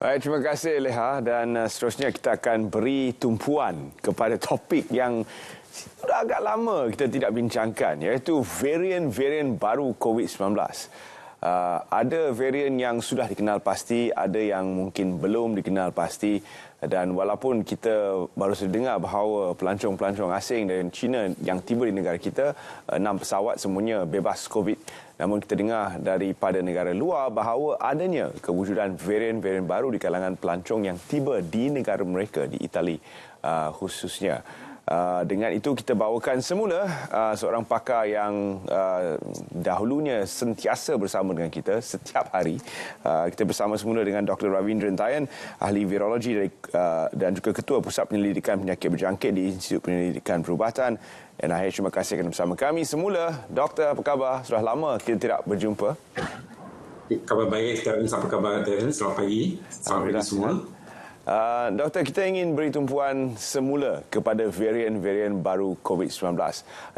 Baik, terima kasih Leha dan seterusnya kita akan beri tumpuan kepada topik yang sudah agak lama kita tidak bincangkan, iaitu varian-varian baru COVID-19. Ada varian yang sudah dikenal pasti, ada yang mungkin belum dikenal pasti, dan walaupun kita baru saja dengar bahawa pelancong-pelancong asing dari China yang tiba di negara kita, 6 pesawat semuanya bebas COVID. Namun kita dengar daripada negara luar bahawa adanya kewujudan varian-varian baru di kalangan pelancong yang tiba di negara mereka, di Itali khususnya. Dengan itu kita bawakan semula seorang pakar yang dahulunya sentiasa bersama dengan kita setiap hari. Kita bersama semula dengan Dr. Ravindran Tayan, ahli virologi dan juga Ketua Pusat Penyelidikan Penyakit Berjangkit di Institut Penyelidikan Perubatan NIH. Terima kasih kerana bersama kami semula. Doktor, apa khabar? Sudah lama kita tidak berjumpa. Khabar baik, Terence. Apa khabar, Terence? Selamat pagi. Selamat pagi semua. Doktor, kita ingin beri tumpuan semula kepada varian-varian baru COVID-19.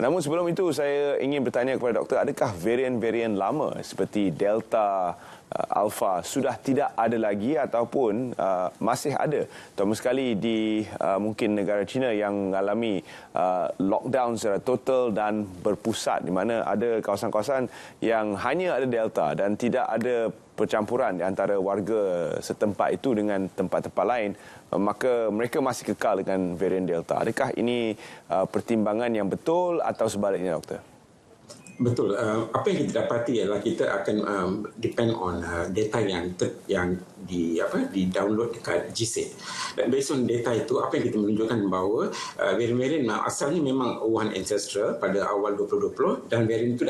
Namun sebelum itu, saya ingin bertanya kepada doktor, adakah varian-varian lama seperti Delta, Alpha sudah tidak ada lagi ataupun masih ada, terutama sekali di mungkin negara China yang mengalami lockdown secara total dan berpusat, di mana ada kawasan-kawasan yang hanya ada Delta dan tidak ada percampuran di antara warga setempat itu dengan tempat-tempat lain, maka mereka masih kekal dengan varian Delta. Adakah ini pertimbangan yang betul atau sebaliknya, doktor? Betul. Apa yang kita dapati ialah kita akan depend on data yang di download dekat GSAID. Dan based on data itu, apa yang kita menunjukkan bahawa varian-varian asalnya memang Wuhan ancestral pada awal 2020, dan varian itu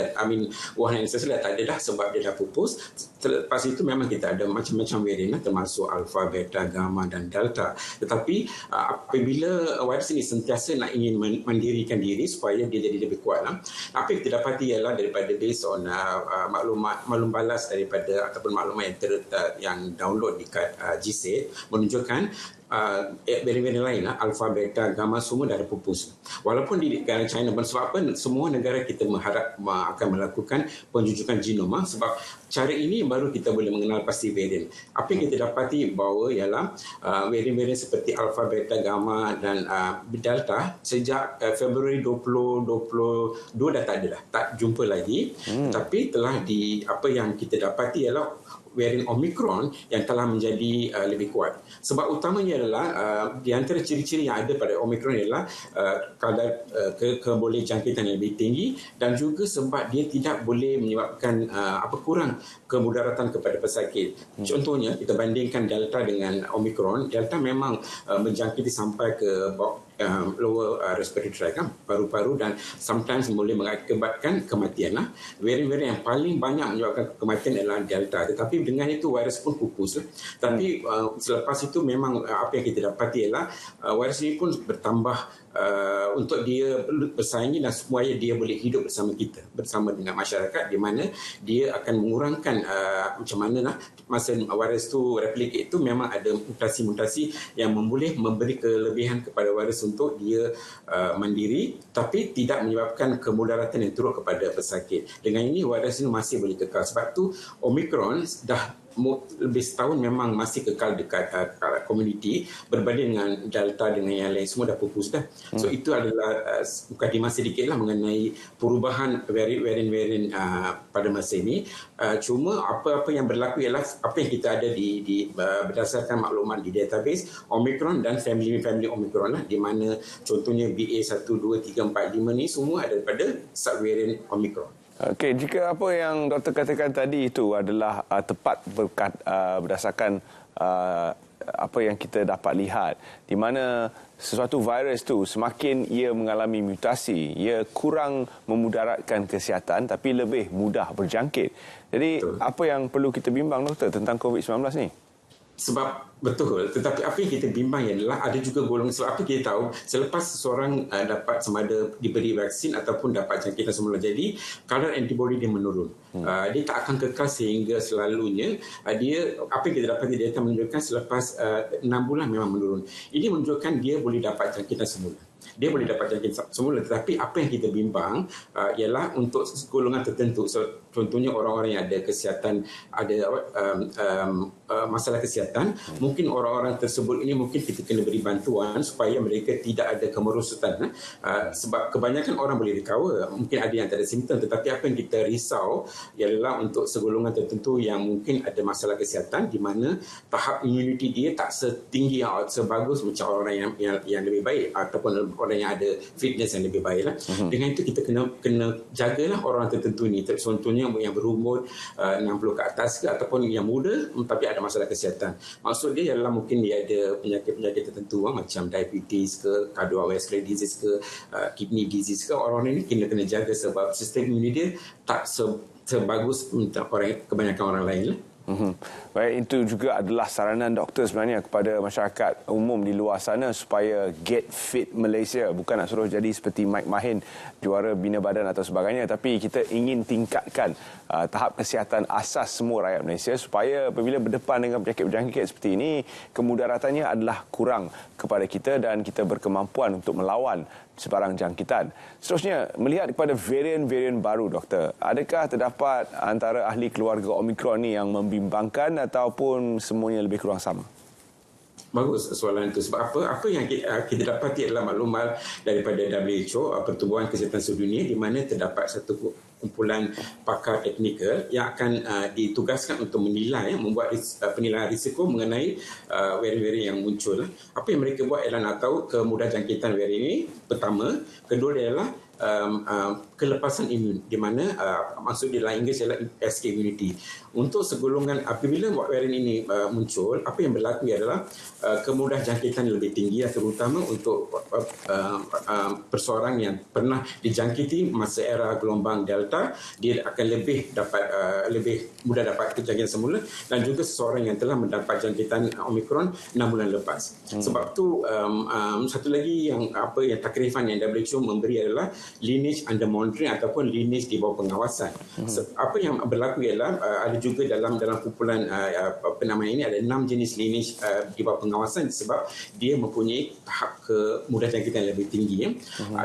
Wuhan ancestral dah tak ada dah sebab dia dah pupus. Lepas itu memang kita ada macam-macam varian termasuk Alpha, Beta, Gamma dan Delta. Tetapi apabila virus ini sentiasa nak ingin mendirikan diri supaya dia jadi lebih kuat, apa yang kita dapati ialah daripada based on maklum balas daripada ataupun maklumat yang download dekat GSAID menunjukkan varian-varian lain, Alpha, Beta, Gamma semua dah pupus. Walaupun di negara China, sebab apa semua negara kita mengharap akan melakukan penjujukan genom, sebab cara ini baru kita boleh mengenal pasti varian. Apa yang kita dapati bahawa ialah varian-varian seperti Alpha, Beta, Gamma dan Delta sejak Februari 2022 dah tak ada dah, tak jumpa lagi. Tapi telah apa yang kita dapati ialah varian Omicron yang telah menjadi lebih kuat. Sebab utamanya adalah di antara ciri-ciri yang ada pada Omicron ialah kadar keboleh jangkitan yang lebih tinggi, dan juga sebab dia tidak boleh menyebabkan kurang kemudaratan kepada pesakit. Contohnya kita bandingkan Delta dengan Omicron. Delta memang menjangkiti sampai ke lower respiratory tract, paru-paru, dan sometimes boleh mengakibatkan kematian. Varian-varian yang paling banyak menyebabkan kematian adalah Delta. Tetapi dengan itu virus pun pupus. Tapi selepas itu memang apa yang kita dapati ialah virus ini pun bertambah untuk dia bersaing dan supaya dia boleh hidup bersama kita, bersama dengan masyarakat, di mana dia akan mengurangkan macam mana masa virus tu replicate itu memang ada mutasi-mutasi yang boleh memberi kelebihan kepada virus untuk dia mandiri, tapi tidak menyebabkan kemudaratan yang teruk kepada pesakit. Dengan ini virus ini masih boleh kekal. Sebab tu Omicron dah lebih setahun memang masih kekal dekat komuniti, berbanding dengan Delta dengan yang lain semua dah pupus dah. So itu adalah mukadimah sedikit lah mengenai perubahan varian-varian pada masa ini. Cuma apa-apa yang berlaku ialah apa yang kita ada di berdasarkan maklumat di database Omicron dan family Omicron lah, di mana contohnya BA1, 2, 3, 4, 5 ni semua ada daripada subvarian Omicron. Okey, jika apa yang doktor katakan tadi itu adalah tepat berdasarkan apa yang kita dapat lihat, di mana sesuatu virus tu semakin ia mengalami mutasi, ia kurang memudaratkan kesihatan tapi lebih mudah berjangkit. Jadi betul, apa yang perlu kita bimbang, doktor, tentang COVID-19 ni? Sebab betul, tetapi apa yang kita bimbang adalah ada juga golongan. Sebab apa kita tahu selepas seseorang dapat sama ada diberi vaksin ataupun dapat jangkitan semula, jadi kadar antibody dia menurun. Dia tak akan kekal sehingga selalunya. Dia, apa yang kita dapat di data menunjukkan selepas 6 bulan memang menurun. Ini menunjukkan dia boleh dapat jangkitan semula. Dia boleh dapat jangkitan semula, tetapi apa yang kita bimbang ialah untuk golongan tertentu. So, contohnya orang-orang yang ada kesihatan, ada masalah kesihatan, mungkin orang-orang tersebut ini mungkin kita kena beri bantuan supaya mereka tidak ada kemerosotan. Sebab kebanyakan orang boleh recover, mungkin ada yang tak ada simptom, tetapi apa yang kita risau ialah untuk segolongan tertentu yang mungkin ada masalah kesihatan di mana tahap immunity dia tak setinggi, sebagus macam orang yang lebih baik ataupun orang yang ada fitness yang lebih baik lah. Dengan itu kita kena jagalah orang tertentu ni, contohnya yang berumur 60 ke atas ke ataupun yang muda tapi ada masalah kesihatan. Maksud dia ialah mungkin dia ada penyakit-penyakit tertentu macam diabetes ke, cardiovascular disease ke, kidney disease ke. Orang ini kena jaga sebab sistem imun dia tak sebagus kebanyakan orang lain lah. Baik, itu juga adalah saranan doktor sebenarnya kepada masyarakat umum di luar sana supaya get fit Malaysia. Bukan nak suruh jadi seperti Mike Mahin, juara bina badan atau sebagainya, tapi kita ingin tingkatkan tahap kesihatan asas semua rakyat Malaysia supaya apabila berdepan dengan penyakit-penyakit seperti ini, kemudaratannya adalah kurang kepada kita dan kita berkemampuan untuk melawan sebarang jangkitan. Seterusnya, melihat kepada varian-varian baru, doktor, adakah terdapat antara ahli keluarga Omicron ni yang membimbangkan ataupun semuanya lebih kurang sama? Bagus soalan itu. Sebab apa yang kita dapati adalah maklumat daripada WHO, Pertubuhan Kesihatan Sedunia, di mana terdapat satu kumpulan pakar teknikal yang akan ditugaskan untuk menilai, membuat penilaian risiko mengenai varian-varian yang muncul. Apa yang mereka buat ialah nak tahu kemudahan jangkitan varian ini, pertama. Kedua adalah kelepasan imun, di mana maksud di dalam Inggeris ialah escape immunity. Untuk segolongan apabila varian ini muncul, apa yang berlaku adalah kemudahan jangkitan lebih tinggi, terutama untuk perseorang yang pernah dijangkiti masa era gelombang Delta, dia akan lebih mudah dapat jangkitan semula, dan juga seseorang yang telah mendapat jangkitan Omicron 6 bulan lepas. Sebab tu satu lagi yang takrifan yang WHO memberi adalah lineage under monitoring ataupun lineage di bawah pengawasan. Apa yang berlaku ialah ada juga dalam kumpulan ini ada 6 jenis lineage di bawah pengawasan sebab dia mempunyai tahap kemudahan jangkitan yang lebih tinggi.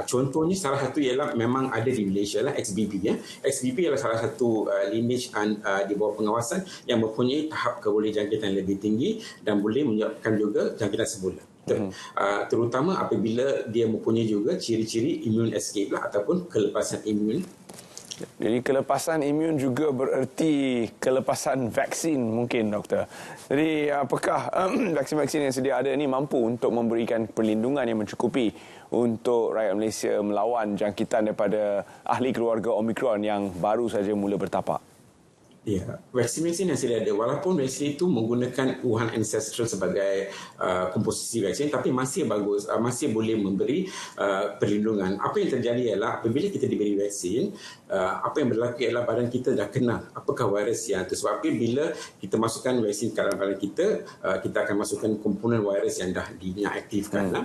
Contohnya salah satu ialah memang ada di Malaysia lah, XBB. XBB ialah salah satu lineage di bawah pengawasan yang mempunyai tahap keboleh jangkitan yang lebih tinggi dan boleh menyebabkan juga jangkitan semula. Terutama apabila dia mempunyai juga ciri-ciri immune escape lah, ataupun kelepasan imun. Jadi kelepasan imun juga bererti kelepasan vaksin mungkin, doktor. Jadi apakah vaksin-vaksin yang sedia ada ini mampu untuk memberikan perlindungan yang mencukupi untuk rakyat Malaysia melawan jangkitan daripada ahli keluarga Omicron yang baru saja mula bertapak? Ya, vaksin-vaksin yang sedia ada, walaupun vaksin itu menggunakan Wuhan Ancestral sebagai komposisi vaksin, tapi masih bagus, masih boleh memberi perlindungan. Apa yang terjadi ialah apabila kita diberi vaksin, apa yang berlaku ialah badan kita dah kenal apakah virus yang itu. Sebab bila kita masukkan vaksin ke dalam badan kita, kita akan masukkan komponen virus yang dah diaktifkan.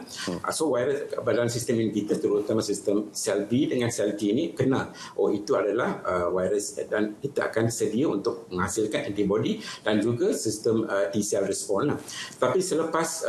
So virus badan sistem imun kita, terutama sistem sel B dengan sel T ini kenal, itu adalah virus, dan kita akan sedia untuk menghasilkan antibody dan juga sistem T-cell respon. Tapi selepas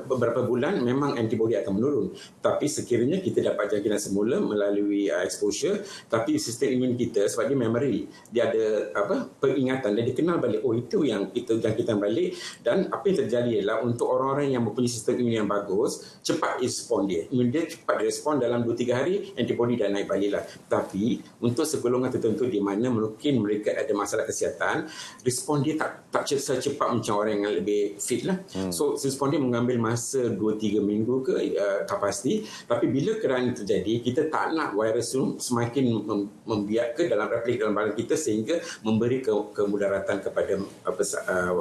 beberapa bulan memang antibody akan menurun. Tapi sekiranya kita dapat jangkitan semula melalui exposure, tapi sistem imun kita sebab dia memory, dia ada peringatan dan dia kenal balik, itu yang kita jangkitan balik. Dan apa yang terjadi ialah untuk orang-orang yang mempunyai sistem imun yang bagus, cepat respon dia. Imun dia cepat respon, dalam 2-3 hari antibody dah naik balik lah. Tapi untuk segolongan tertentu di mana mungkin mereka ada masalah kesihatan, respon dia tak secepat macam orang yang lebih fit lah. So respon dia mengambil masa 2-3 minggu ke, tak pasti. Tapi bila kerana terjadi, kita tak nak virus itu semakin membiak ke dalam replik dalam badan kita sehingga memberi kemudaratan kepada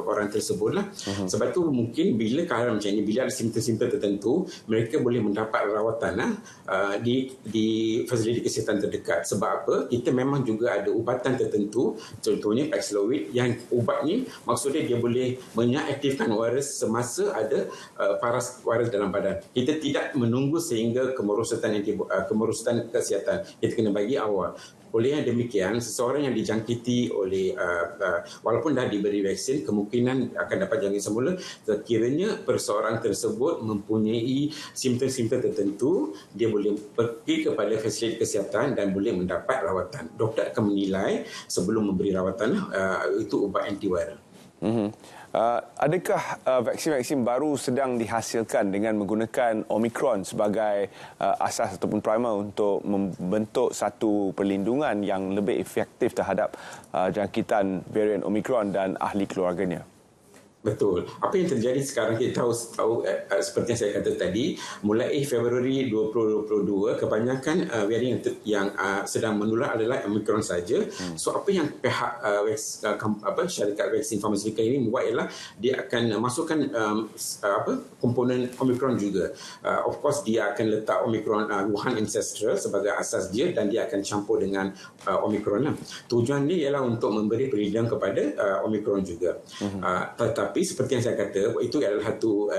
orang tersebut lah. Sebab tu mungkin bila keadaan macam ini, bila ada simptom-simptom tertentu, mereka boleh mendapat rawatan di fasiliti kesihatan terdekat. Sebab apa? Kita memang juga ada ubatan tertentu, contohnya Paxlovid, yang ubat ni maksudnya dia boleh mengaktifkan virus semasa ada virus dalam badan. Kita tidak menunggu sehingga kemerosotan kesihatan. Kita kena bagi awal. Oleh yang demikian, seseorang yang dijangkiti oleh walaupun dah diberi vaksin, kemungkinan akan dapat jangkit semula sekiranya perseorang tersebut mempunyai simptom-simptom tertentu, dia boleh pergi kepada fasiliti kesihatan dan boleh mendapat rawatan. Doktor akan menilai sebelum memberi rawatan itu ubat antiviral. Adakah vaksin-vaksin baru sedang dihasilkan dengan menggunakan Omicron sebagai asas ataupun primer untuk membentuk satu perlindungan yang lebih efektif terhadap jangkitan varian Omicron dan ahli keluarganya? Betul. Apa yang terjadi sekarang kita tahu seperti yang saya kata tadi, mulai Februari 2022 kebanyakan varian yang sedang menular adalah Omicron saja. So apa yang pihak syarikat vaksin farmaseutical ini buat ialah dia akan masukkan komponen Omicron juga. Of course dia akan letak Omicron Wuhan ancestral sebagai asas dia dan dia akan campur dengan Omicron. Tujuan dia ialah untuk memberi perlindungan kepada Omicron juga. Tetapi seperti yang saya kata, itu adalah satu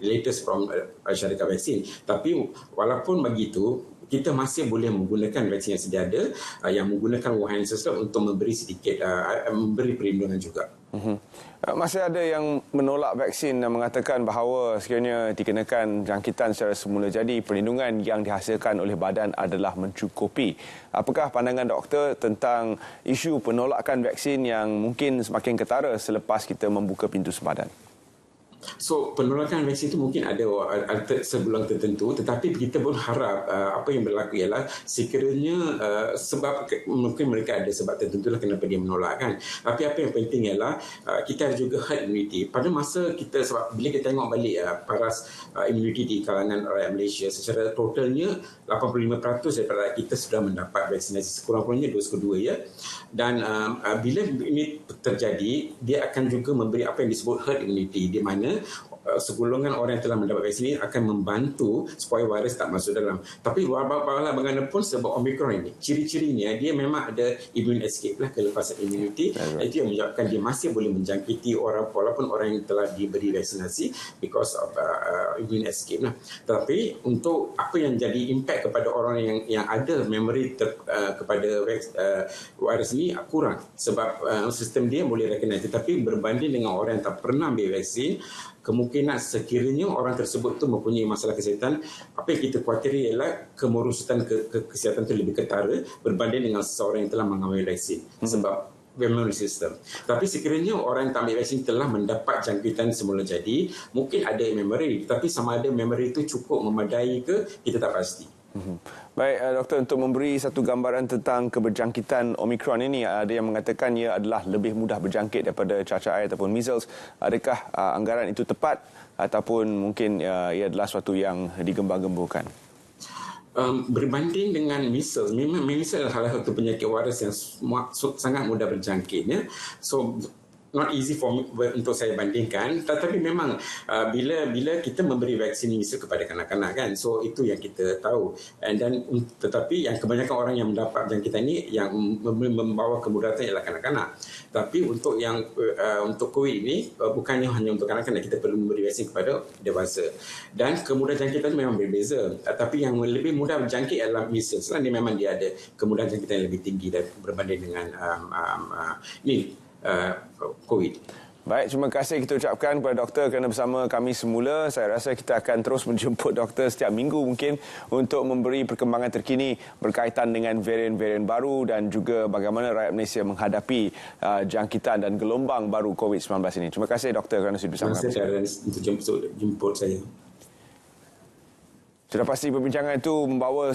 latest from syarikat vaksin. Tapi walaupun begitu, kita masih boleh menggunakan vaksin yang sedia ada yang menggunakan Wuhan ancestral untuk memberi sedikit memberi perlindungan juga. Masih ada yang menolak vaksin dan mengatakan bahawa sekiranya dikenakan jangkitan secara semula jadi perlindungan yang dihasilkan oleh badan adalah mencukupi. Apakah pandangan doktor tentang isu penolakan vaksin yang mungkin semakin ketara selepas kita membuka pintu sempadan? So penolakan vaksin itu mungkin ada sebelum tertentu, tetapi kita pun harap apa yang berlaku ialah sekiranya sebab mungkin mereka ada sebab tertentu lah kenapa dia menolak kan. Tapi apa yang penting ialah kita ada juga herd immunity. Pada masa kita, sebab bila kita tengok balik paras immunity di kalangan rakyat Malaysia, secara totalnya 85% daripada kita sudah mendapat vaksinasi, sekurang-kurangnya dos kedua ya. Dan bila ini terjadi, dia akan juga memberi apa yang disebut herd immunity, di mana segolongan orang yang telah mendapat vaksin ini akan membantu supaya virus tak masuk dalam. Tapi bagaimanapun sebab Omicron ini, ciri-cirinya dia memang ada immune escape lah, kelepasan immunity. Itu yang menyebabkan dia masih boleh menjangkiti orang walaupun orang yang telah diberi vaksinasi because of immune escape lah. Tapi untuk apa yang jadi impact kepada orang yang ada memory kepada virus ini kurang, sebab sistem dia boleh recognize. Tetapi berbanding dengan orang yang tak pernah ambil vaksin, kemungkinan sekiranya orang tersebut tu mempunyai masalah kesihatan, apa yang kita khawatir ialah kemerosotan kesihatan itu lebih ketara berbanding dengan seseorang yang telah mengambil vaksin sebab memory system. Tapi sekiranya orang yang tak ambil vaksin telah mendapat jangkitan semula jadi, mungkin ada memory, tapi sama ada memory itu cukup memadai ke, kita tak pasti. Baik, doktor, untuk memberi satu gambaran tentang keberjangkitan Omicron ini, ada yang mengatakan ia adalah lebih mudah berjangkit daripada cacar air ataupun measles. Adakah anggaran itu tepat ataupun mungkin ia adalah sesuatu yang digembar-gemburkan? Berbanding dengan measles, memang measles adalah satu penyakit waras yang sangat mudah berjangkitnya. So not easy untuk saya bandingkan, tetapi memang bila kita memberi vaksin measles kepada kanak-kanak kan, so itu yang kita tahu. Tetapi yang kebanyakan orang yang mendapat jangkitan ini yang membawa kemudaratan ialah kanak-kanak. Tapi untuk untuk COVID ini bukannya hanya untuk kanak-kanak, kita perlu memberi vaksin kepada dewasa. Dan kemudahan jangkitan memang berbeza. Tapi yang lebih mudah berjangkit adalah measles. Dia memang dia ada kemudahan jangkitan yang lebih tinggi berbanding dengan COVID. Baik, terima kasih kita ucapkan kepada doktor kerana bersama kami semula. Saya rasa kita akan terus menjemput doktor setiap minggu mungkin untuk memberi perkembangan terkini berkaitan dengan varian-varian baru dan juga bagaimana rakyat Malaysia menghadapi jangkitan dan gelombang baru COVID-19 ini. Terima kasih doktor kerana sudah bersama kami. Terima kasih untuk jemput saya. Sudah pasti perbincangan itu membawa